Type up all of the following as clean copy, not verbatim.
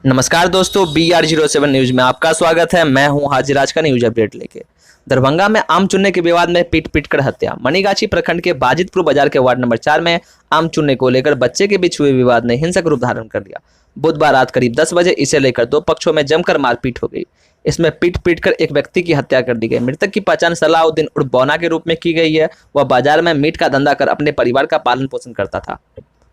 नमस्कार दोस्तों, BR07 news में आपका स्वागत है। मैं हूं हाजिर आज का न्यूज अपडेट लेके। दरभंगा में आम चुनने के विवाद में पीट पीट कर हत्या। मनीगाछी प्रखंड के बाजितपुर बाजार के वार्ड नंबर 4 में आम चुनने को लेकर बच्चे के बीच हुए विवाद ने हिंसक रूप धारण कर लिया। बुधवार रात करीब 10 बजे इसे लेकर दो पक्षों में जमकर मारपीट हो गई। इसमें पीट पीट कर एक व्यक्ति की हत्या कर दी गई। मृतक की पहचान सलाउद्दीन उर्फ बौना के रूप में की गई है। वह बाजार में मीट का धंधा कर अपने परिवार का पालन पोषण करता था।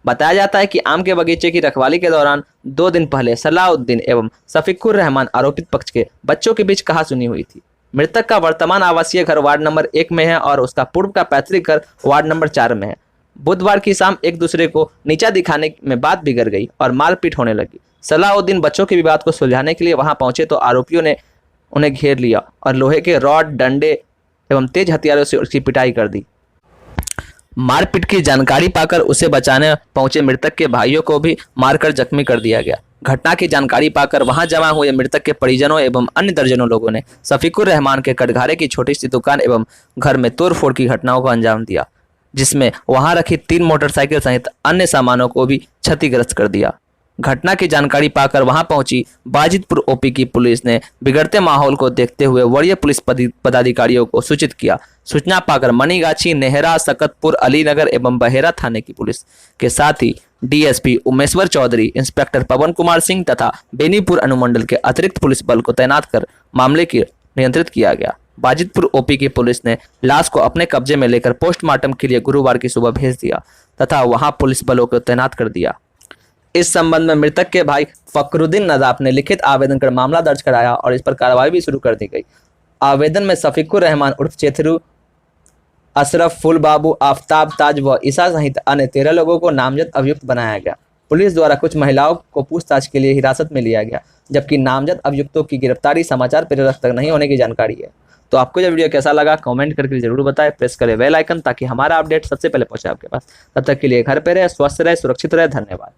बताया जाता है कि आम के बगीचे की रखवाली के दौरान 2 दिन पहले सलाउद्दीन एवं शफीकुर रहमान आरोपित पक्ष के बच्चों के बीच कहासुनी हुई थी। मृतक का वर्तमान आवासीय घर वार्ड नंबर 1 में है और उसका पूर्व का पैतृक घर वार्ड नंबर 4 में है। बुधवार की शाम एक दूसरे को नीचा दिखाने में बात बिगड़ गई और मारपीट होने लगी। सलाउद्दीन बच्चों के विवाद को सुलझाने के लिए वहां पहुंचे तो आरोपियों ने उन्हें घेर लिया और लोहे के रॉड, डंडे एवं तेज हथियारों से उसकी पिटाई कर दी। मारपीट की जानकारी पाकर उसे बचाने पहुंचे मृतक के भाइयों को भी मारकर जख्मी कर दिया गया। घटना की जानकारी पाकर वहां जमा हुए मृतक के परिजनों एवं अन्य दर्जनों लोगों ने शफीकुर रहमान के कटघारे की छोटी सी दुकान एवं घर में तोड़फोड़ की घटनाओं को अंजाम दिया, जिसमें वहां रखी 3 मोटरसाइकिल सहित अन्य सामानों को भी क्षतिग्रस्त कर दिया। घटना की जानकारी पाकर वहां पहुंची बाजितपुर ओपी की पुलिस ने बिगड़ते माहौल को देखते हुए वरीय पुलिस पदाधिकारियों को सूचित किया। सूचना पाकर मनीगाछी, नेहरा, सकतपुर, अलीनगर एवं बहेरा थाने की पुलिस के साथ ही डीएसपी उमेश्वर चौधरी, इंस्पेक्टर पवन कुमार सिंह तथा बेनीपुर अनुमंडल के अतिरिक्त पुलिस बल को तैनात कर मामले की नियंत्रित किया गया। बाजितपुर ओपी की पुलिस ने लाश को अपने कब्जे में लेकर पोस्टमार्टम के लिए गुरुवार की सुबह भेज दिया तथा वहां पुलिस बलों को तैनात कर दिया। इस संबंध में मृतक के भाई फकरुद्दीन नदाफ ने लिखित आवेदन कर मामला दर्ज कराया और इस पर कार्रवाई भी शुरू कर दी गई। आवेदन में शफीकुर रहमान उर्फ चेथरू, अशरफ, फुल बाबू, आफ्ताब, ताज व ईसा सहित अन्य 13 लोगों को नामजद अभियुक्त बनाया गया। पुलिस द्वारा कुछ महिलाओं को पूछताछ के लिए हिरासत में लिया गया, जबकि नामजद अभियुक्तों की गिरफ्तारी समाचार प्रेरक तक नहीं होने की जानकारी है। तो आपको यह वीडियो कैसा लगा कमेंट करके जरूर बताएं। प्रेस करें बेल आइकन ताकि हमारा अपडेट सबसे पहले पहुंचे आपके पास। तब तक के लिए घर पे रहे, स्वस्थ रहे, सुरक्षित रहे। धन्यवाद।